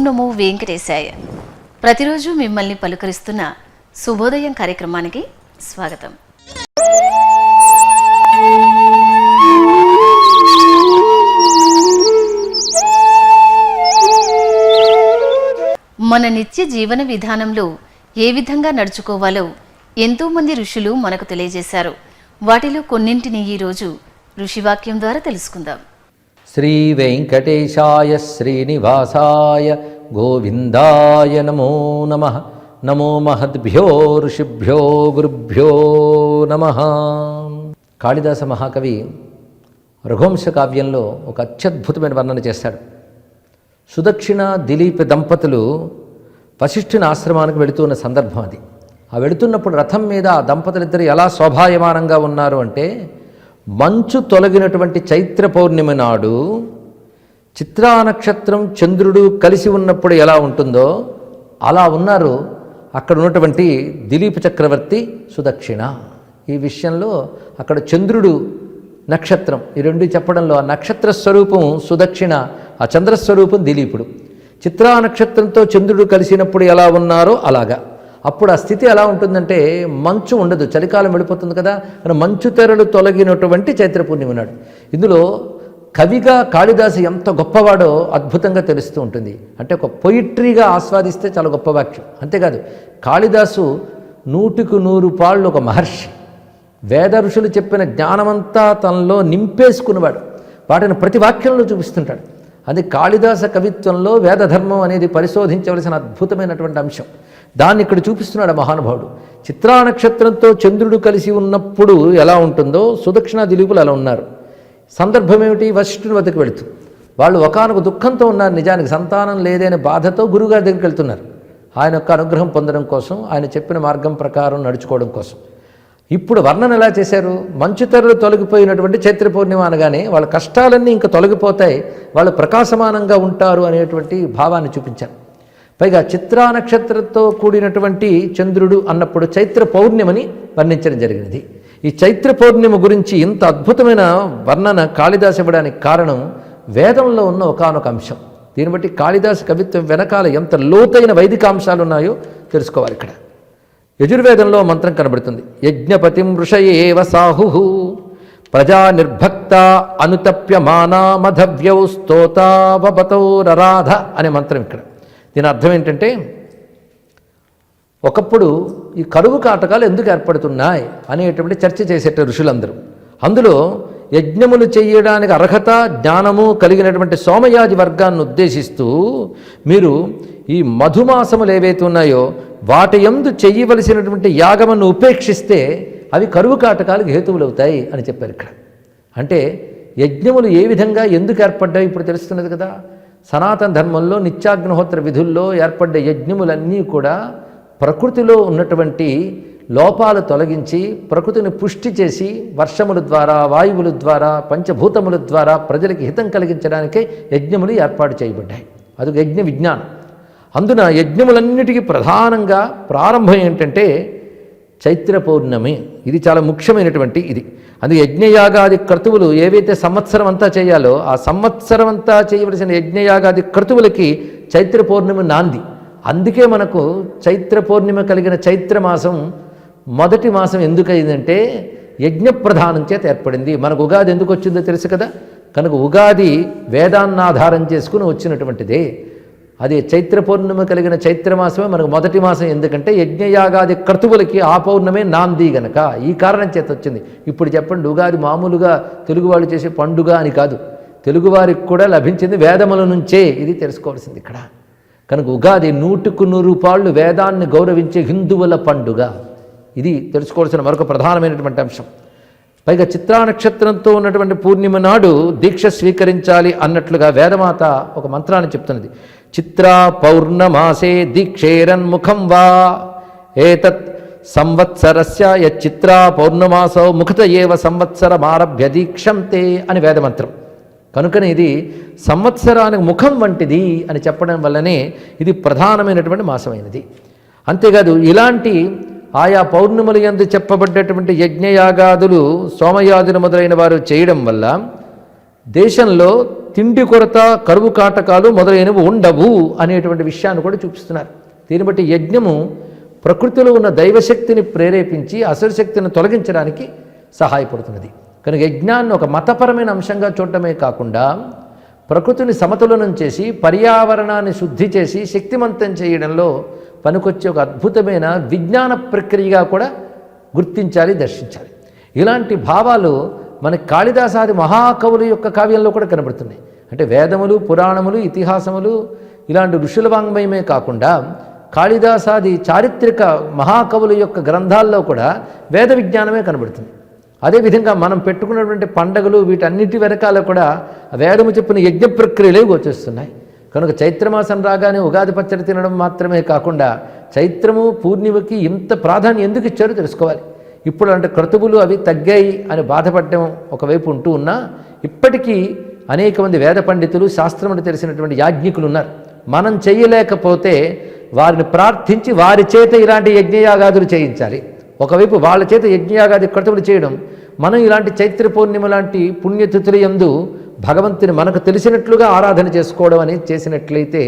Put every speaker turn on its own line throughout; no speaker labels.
ఓం నమో వెంకటేశాయ. ప్రతిరోజు మిమ్మల్ని పలుకరిస్తున్న శుభోదయం కార్యక్రమానికి స్వాగతం. మన నిత్య జీవన విధానంలో ఏ విధంగా నడుచుకోవాలో ఎంతోమంది ఋషులు మనకు తెలియజేశారు. వాటిలో కొన్నింటిని ఈరోజు ఋషివాక్యం ద్వారా తెలుసుకుందాం.
శ్రీ వెంకటేశాయ శ్రీనివాసాయ గోవిందాయ నమో నమః. నమో మహద్భ్యో ఋషిభ్యో గురుభ్యో నమః. కాళిదాస మహాకవి రఘువంశ కావ్యంలో ఒక అత్యద్భుతమైన వర్ణన చేశాడు. సుదక్షిణ దిలీప్ దంపతులు వశిష్ఠుని ఆశ్రమానికి వెళుతున్న సందర్భం అది. ఆ వెళుతున్నప్పుడు రథం మీద ఆ దంపతులిద్దరు ఎలా శోభాయమానంగా ఉన్నారు అంటే, మంచు తొలగినటువంటి చైత్ర పౌర్ణమి నాడు చిత్రా నక్షత్రం చంద్రుడు కలిసి ఉన్నప్పుడు ఎలా ఉంటుందో అలా ఉన్నారు అక్కడ ఉన్నటువంటి దిలీప్ చక్రవర్తి సుదక్షిణ. ఈ విషయంలో అక్కడ చంద్రుడు నక్షత్రం ఈ రెండు చెప్పడంలో ఆ నక్షత్ర స్వరూపం సుదక్షిణ, ఆ చంద్రస్వరూపం దిలీపుడు. చిత్రా నక్షత్రంతో చంద్రుడు కలిసినప్పుడు ఎలా ఉన్నారో అలాగా. అప్పుడు ఆ స్థితి ఎలా ఉంటుందంటే మంచు ఉండదు, చలికాలం వెళ్ళిపోతుంది కదా, మంచు తెరలు తొలగినటువంటి చైత్ర పూర్ణిమ నాడు. ఇందులో కవిగా కాళిదాసు ఎంత గొప్పవాడో అద్భుతంగా తెలుస్తూ ఉంటుంది. అంటే ఒక పొయిట్రీగా ఆస్వాదిస్తే చాలా గొప్ప వాక్యం. అంతేకాదు, కాళిదాసు 100కు 100 పాళ్ళు ఒక మహర్షి. వేద ఋషులు చెప్పిన జ్ఞానమంతా తనలో నింపేసుకున్నవాడు. వాటిని ప్రతి వాక్యంలో చూపిస్తుంటాడు. అది కాళిదాస కవిత్వంలో వేదధర్మం అనేది పరిశోధించవలసిన అద్భుతమైనటువంటి అంశం. దాన్ని ఇక్కడ చూపిస్తున్నాడు మహానుభావుడు. చిత్రా నక్షత్రంతో చంద్రుడు కలిసి ఉన్నప్పుడు ఎలా ఉంటుందో సుదక్షిణ దిలీపులు అలా ఉన్నారు. సందర్భం ఏమిటి? వశిష్ఠుని వద్దకు వెళుతూ వాళ్ళు ఒకానొక దుఃఖంతో ఉన్నారు. నిజానికి సంతానం లేదనే బాధతో గురువుగారి దగ్గరికి వెళ్తున్నారు. ఆయన యొక్క అనుగ్రహం పొందడం కోసం, ఆయన చెప్పిన మార్గం ప్రకారం నడుచుకోవడం కోసం. ఇప్పుడు వర్ణన ఎలా చేశారు? మంచు తెరలు తొలగిపోయినటువంటి చైత్ర పూర్ణిమ అనగానే వాళ్ళ కష్టాలన్నీ ఇంకా తొలగిపోతాయి, వాళ్ళు ప్రకాశమానంగా ఉంటారు అనేటువంటి భావాన్ని చూపించారు. పైగా చిత్రా నక్షత్రంతో కూడినటువంటి చంద్రుడు అన్నప్పుడు చైత్ర పౌర్ణిమని వర్ణించడం జరిగినది. ఈ చైత్ర పౌర్ణిమ గురించి ఇంత అద్భుతమైన వర్ణన కాళిదాసు ఇవ్వడానికి కారణం వేదంలో ఉన్న ఒకానొక అంశం. దీన్ని బట్టి కాళిదాసు కవిత్వం వెనకాల ఎంత లోతైన వైదిక అంశాలు ఉన్నాయో తెలుసుకోవాలి. ఇక్కడ యజుర్వేదంలో మంత్రం కనబడుతుంది. యజ్ఞపతిం ఋషయేవ సాహు ప్రజా నిర్భక్త అనుతప్యమానా మధవ్యౌ స్తోతావపతౌరరాధ అనే మంత్రం. ఇక్కడ దీని అర్థం ఏంటంటే, ఒకప్పుడు ఈ కరువు కాటకాలు ఎందుకు ఏర్పడుతున్నాయి అనేటువంటి చర్చ చేసేట ఋషులందరూ. అందులో యజ్ఞములు చేయడానికి అర్హత జ్ఞానము కలిగినటువంటి సోమయాజి వర్గాన్ని ఉద్దేశిస్తూ మీరు ఈ మధుమాసములు ఏవైతే ఉన్నాయో వాటి యందు చెయ్యవలసినటువంటి యాగమును ఉపేక్షిస్తే అవి కరువు కాటకాలకు హేతువులు అవుతాయి అని చెప్పారు ఇక్కడ. అంటే యజ్ఞములు ఏ విధంగా ఎందుకు ఏర్పడ్డాయి ఇప్పుడు తెలుస్తున్నది కదా. సనాతన ధర్మంలో నిత్యాగ్నిహోత్ర విధుల్లో ఏర్పడ్డ యజ్ఞములన్నీ కూడా ప్రకృతిలో ఉన్నటువంటి లోపాలు తొలగించి ప్రకృతిని పుష్టి చేసి వర్షముల ద్వారా, వాయువుల ద్వారా, పంచభూతముల ద్వారా ప్రజలకి హితం కలిగించడానికే యజ్ఞములు ఏర్పాటు చేయబడ్డాయి. అది యజ్ఞ విజ్ఞానం. అందున యజ్ఞములన్నిటికీ ప్రధానంగా ప్రారంభం ఏంటంటే చైత్ర పౌర్ణమి. ఇది చాలా ముఖ్యమైనటువంటి ఇది. అందుకే యజ్ఞయాగాది క్రతువులు ఏవైతే సంవత్సరం అంతా చేయాలో ఆ సంవత్సరం అంతా చేయవలసిన యజ్ఞయాగాది క్రతువులకి చైత్ర పౌర్ణమి నాంది. అందుకే మనకు చైత్ర పౌర్ణిమ కలిగిన చైత్రమాసం మొదటి మాసం ఎందుకు అయిందంటే యజ్ఞప్రధానం చేత ఏర్పడింది. మనకు ఉగాది ఎందుకు వచ్చిందో తెలుసు కదా. కనుక ఉగాది వేదాన్నాధారం చేసుకుని వచ్చినటువంటిదే. అదే చైత్ర పౌర్ణిమ కలిగిన చైత్రమాసమే మనకు మొదటి మాసం. ఎందుకంటే యజ్ఞయాగాది క్రతువులకి ఆ పౌర్ణమే నాంది గనక ఈ కారణం చేత వచ్చింది. ఇప్పుడు చెప్పండి, ఉగాది మామూలుగా తెలుగు వాళ్ళు చేసే పండుగ అని కాదు, తెలుగువారికి కూడా లభించింది వేదముల నుంచే. ఇది తెలుసుకోవాల్సింది ఇక్కడ. కనుక ఉగాది 100కు 100 పాళ్ళు వేదాన్ని గౌరవించే హిందువుల పండుగ. ఇది తెలుసుకోవాల్సిన మరొక ప్రధానమైనటువంటి అంశం. పైగా చిత్రా నక్షత్రంతో ఉన్నటువంటి పూర్ణిమ నాడు దీక్ష స్వీకరించాలి అన్నట్లుగా వేదమాత ఒక మంత్రాన్ని చెప్తున్నది. చిత్రా పౌర్ణమాసే దీక్షేరన్ముఖం వా ఏతత్ సంవత్సరస్య యచ్చిత్రా పౌర్ణమాసో ముఖత ఏవ సంవత్సరమారభ్య దీక్షంతే అని వేదమంత్రం. కనుకనే ఇది సంవత్సరానికి ముఖం వంటిది అని చెప్పడం వల్లనే ఇది ప్రధానమైనటువంటి మాసమైనది. అంతేకాదు, ఇలాంటి ఆయా పౌర్ణిమల యందు చెప్పబడ్డటువంటి యజ్ఞయాగాదులు సోమయాజులు మొదలైన వారు చేయడం వల్ల దేశంలో తిండి కొరత, కరువు కాటకాలు మొదలైనవి ఉండవు అనేటువంటి విషయాన్ని కూడా చూపిస్తున్నారు. దీన్ని బట్టి యజ్ఞము ప్రకృతిలో ఉన్న దైవశక్తిని ప్రేరేపించి అసుర శక్తిని తొలగించడానికి సహాయపడుతున్నది. కనుక యజ్ఞాన్ని ఒక మతపరమైన అంశంగా చూడటమే కాకుండా ప్రకృతిని సమతులనం చేసి పర్యావరణాన్ని శుద్ధి చేసి శక్తిమంతం చేయడంలో పనికొచ్చే ఒక అద్భుతమైన విజ్ఞాన ప్రక్రియగా కూడా గుర్తించాలి, దర్శించాలి. ఇలాంటి భావాలు మనకి కాళిదాసాది మహాకవుల యొక్క కావ్యంలో కూడా కనబడుతున్నాయి. అంటే వేదములు, పురాణములు, ఇతిహాసములు ఇలాంటి ఋషుల వాంగ్మయమే కాకుండా కాళిదాసాది చారిత్రక మహాకవుల యొక్క గ్రంథాల్లో కూడా వేద విజ్ఞానమే కనబడుతుంది. అదేవిధంగా మనం పెట్టుకున్నటువంటి పండగలు వీటన్నిటి వెనకాల కూడా వేదము చెప్పిన యజ్ఞ ప్రక్రియలే గోచరిస్తున్నాయి. కనుక చైత్రమాసం రాగానే ఉగాది పచ్చడి తినడం మాత్రమే కాకుండా చైత్రము పూర్ణిమకి ఇంత ప్రాధాన్యం ఎందుకు ఇచ్చారో తెలుసుకోవాలి. ఇప్పుడు అంటే క్రతువులు అవి తగ్గాయి అని బాధపడడం ఒకవైపు ఉంటూ ఉన్నా ఇప్పటికీ అనేక మంది వేద పండితులు, శాస్త్రములు తెలిసినటువంటి యాజ్ఞికులు ఉన్నారు. మనం చేయలేకపోతే వారిని ప్రార్థించి వారి చేత ఇలాంటి యజ్ఞయాగాదులు చేయించాలి. ఒకవైపు వాళ్ళ చేత యజ్ఞయాగాది క్రతువులు చేయడం, మనం ఇలాంటి చైత్ర పూర్ణిమ లాంటి పుణ్యతిథుల యందు భగవంతుని మనకు తెలిసినట్లుగా ఆరాధన చేసుకోవడం అనేది చేసినట్లయితే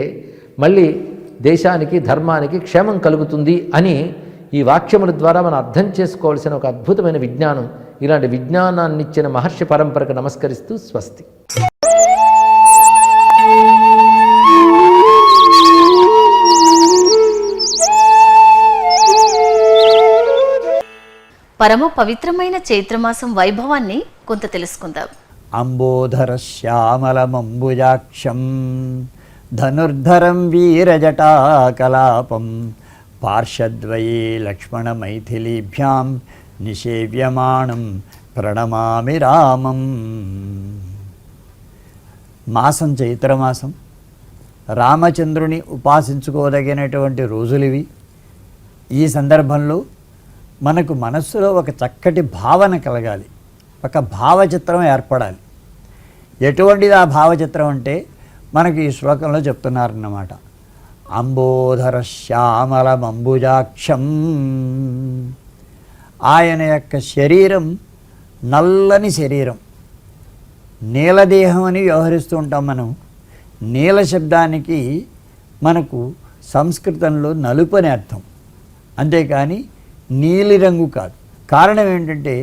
మళ్ళీ దేశానికి, ధర్మానికి క్షేమం కలుగుతుంది అని ఈ వాక్యముల ద్వారా మనం అర్థం చేసుకోవాల్సిన ఒక అద్భుతమైన విజ్ఞానం. ఇలాంటి విజ్ఞానాన్ని ఇచ్చిన మహర్షి పరంపరకు నమస్కరిస్తూ స్వస్తి.
పరమ పవిత్రమైన చైత్రమాసం వైభవాన్ని కొంత తెలుసుకుందాం.
అంబోధర శ్యామలమంబుజాక్షం ధనుర్ధరం వీరజటాకలాపం పార్షద్వయే లక్ష్మణమైథిలీభ్యాం నిషేవ్యమాణం ప్రణమామి రామం. మాసం చైత్రమాసం, రామచంద్రుని ఉపాసించుకోదగినటువంటి రోజులివి. ఈ సందర్భంలో మనకు మనస్సులో ఒక చక్కటి భావన కలగాలి, ఒక భావచిత్రం ఏర్పడాలి. ఎటువంటిది ఆ భావచిత్రం అంటే మనకి ఈ శ్లోకంలో చెప్తున్నారన్నమాట. అంబోధర శ్యామలమంబుజాక్షం. ఆయన యొక్క శరీరం నల్లని శరీరం, నీలదేహం అని వ్యవహరిస్తూ ఉంటాం మనం. నీల శబ్దానికి మనకు సంస్కృతంలో నలుపు అని అర్థం, అంతేకాని నీలిరంగు కాదు. కారణం ఏంటంటే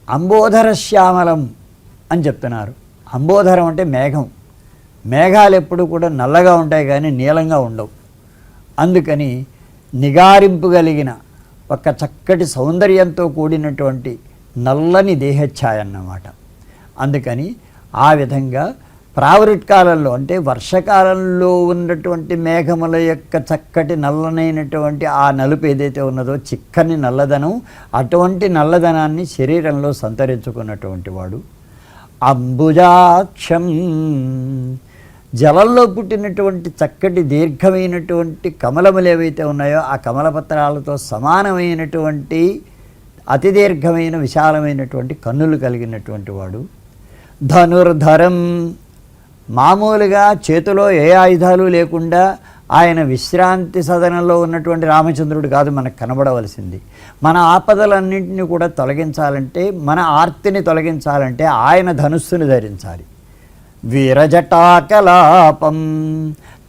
అంబోధర శ్యామలం అని చెప్తున్నారు. అంబోధరం అంటే మేఘం. మేఘాలు ఎప్పుడు కూడా నల్లగా ఉంటాయి కానీ నీలంగా ఉండవు. అందుకని నిగారింపు కలిగిన ఒక చక్కటి సౌందర్యంతో కూడినటువంటి నల్లని దేహఛాయ అన్నమాట. అందుకని ఆ విధంగా ప్రావృట్ కాలంలో అంటే వర్షకాలంలో ఉన్నటువంటి మేఘముల యొక్క చక్కటి నల్లనైనటువంటి ఆ నలుపు ఏదైతే ఉన్నదో, చిక్కని నల్లదనం, అటువంటి నల్లదనాన్ని శరీరంలో సంతరించుకున్నటువంటి వాడు అంబుజాక్షం. జలంలో పుట్టినటువంటి చక్కటి దీర్ఘమైనటువంటి కమలములు ఏవైతే ఉన్నాయో ఆ కమలపత్రాలతో సమానమైనటువంటి అతి దీర్ఘమైన విశాలమైనటువంటి కన్నులు కలిగినటువంటి వాడు. ధనుర్ధరం. మామూలుగా చేతిలో ఏ ఆయుధాలు లేకుండా ఆయన విశ్రాంతి సదనంలో ఉన్నటువంటి రామచంద్రుడు కాదు మనకు కనబడవలసింది. మన ఆపదలన్నింటినీ కూడా తొలగించాలంటే, మన ఆర్తిని తొలగించాలంటే ఆయన ధనుస్సుని ధరించాలి. వీరజటాకలాపం.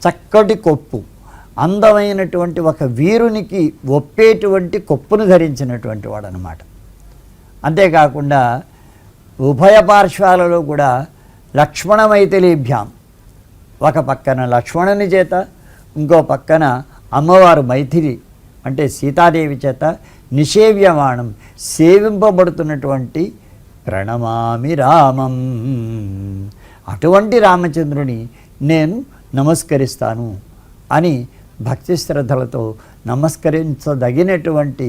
చక్కటి కొప్పు, అందమైనటువంటి ఒక వీరునికి ఒప్పేటువంటి కొప్పును ధరించినటువంటి వాడు అన్నమాట. అంతేకాకుండా ఉభయ పార్శ్వాలలో కూడా లక్ష్మణమైథిలీభ్యాం, ఒక పక్కన లక్ష్మణుని చేత, ఇంకో పక్కన అమ్మవారు మైథిలి అంటే సీతాదేవి చేత నిషేవ్యమాణం, సేవింపబడుతున్నటువంటి ప్రణమామి రామం. అటువంటి రామచంద్రుని నేను నమస్కరిస్తాను అని భక్తి శ్రద్ధలతో నమస్కరించదగినటువంటి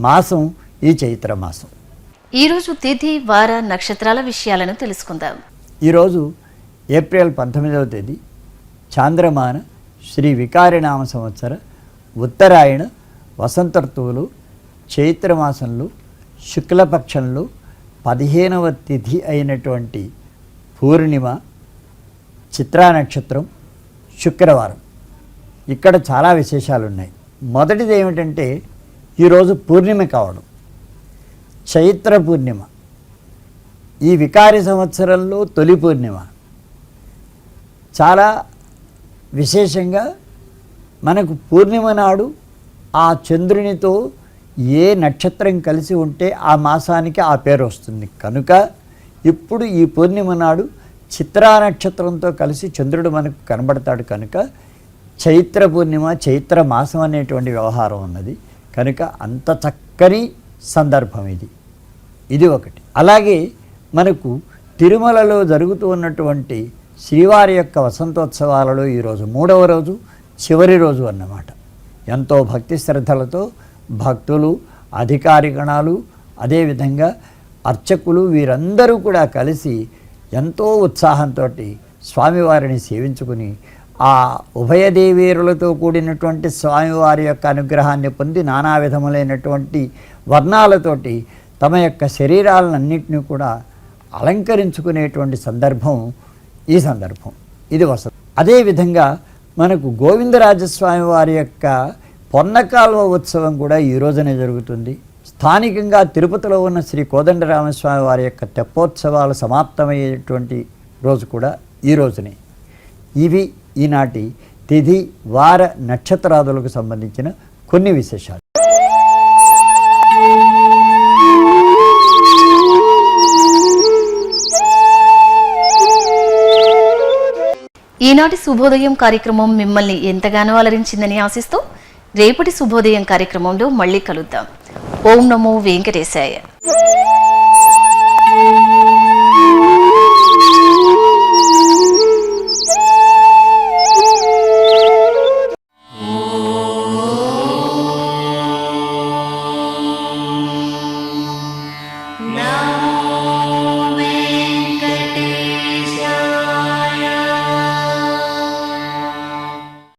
మాసం ఈ చైత్రమాసం.
ఈరోజు తిథి, వార, నక్షత్రాల విషయాలను తెలుసుకుందాం.
ఈరోజు ఏప్రిల్ 19వ తేదీ, చాంద్రమాన శ్రీ వికారినామ సంవత్సర ఉత్తరాయణ వసంత ఋతువులు చైత్రమాసంలో శుక్లపక్షంలో 15వ తిథి అయినటువంటి పూర్ణిమ, చిత్రా నక్షత్రం, శుక్రవారం. ఇక్కడ చాలా విశేషాలు ఉన్నాయి. మొదటిది ఏమిటంటే ఈరోజు పూర్ణిమ కావడం, చైత్ర పూర్ణిమ. ఈ వికారి సంవత్సరంలో తొలి పూర్ణిమ. చాలా విశేషంగా మనకు పూర్ణిమ నాడు ఆ చంద్రునితో ఏ నక్షత్రం కలిసి ఉంటే ఆ మాసానికి ఆ పేరు వస్తుంది. కనుక ఇప్పుడు ఈ పూర్ణిమ నాడు చిత్రా నక్షత్రంతో కలిసి చంద్రుడు మనకు కనబడతాడు. కనుక చైత్ర పూర్ణిమ, చైత్ర మాసం అనేటువంటి వ్యవహారం ఉన్నది. కనుక అంత చక్కని సందర్భం ఇది ఒకటి. అలాగే మనకు తిరుమలలో జరుగుతూ ఉన్నటువంటి శ్రీవారి యొక్క వసంతోత్సవాలలో ఈరోజు 3వ రోజు, చివరి రోజు అన్నమాట. ఎంతో భక్తి శ్రద్ధలతో భక్తులు, అధికారిగణాలు, అదేవిధంగా అర్చకులు వీరందరూ కూడా కలిసి ఎంతో ఉత్సాహంతో స్వామివారిని సేవించుకుని ఆ ఉభయదేవేరులతో కూడినటువంటి స్వామివారి యొక్క అనుగ్రహాన్ని పొంది నానా విధములైనటువంటి వర్ణాలతోటి తమ యొక్క శరీరాలన్నింటినీ కూడా అలంకరించుకునేటువంటి సందర్భం ఈ సందర్భం. ఇది వసతి. అదేవిధంగా మనకు గోవిందరాజస్వామి వారి యొక్క పొన్నకాల్వ ఉత్సవం కూడా ఈ రోజునే జరుగుతుంది. స్థానికంగా తిరుపతిలో ఉన్న శ్రీ కోదండరామస్వామి వారి యొక్క తెప్పోత్సవాలు సమాప్తమయ్యేటువంటి రోజు కూడా ఈ రోజునే. ఇవి ఈనాటి తిథి, వార, నక్షత్రాదులకు సంబంధించిన కొన్ని విశేషాలు.
ఈనాటి శుభోదయం కార్యక్రమం మిమ్మల్ని ఎంతగానో అలరించిందని ఆశిస్తూ రేపటి శుభోదయం కార్యక్రమంలో మళ్ళీ కలుద్దాం. ఓం నమో వెంకటేశాయ.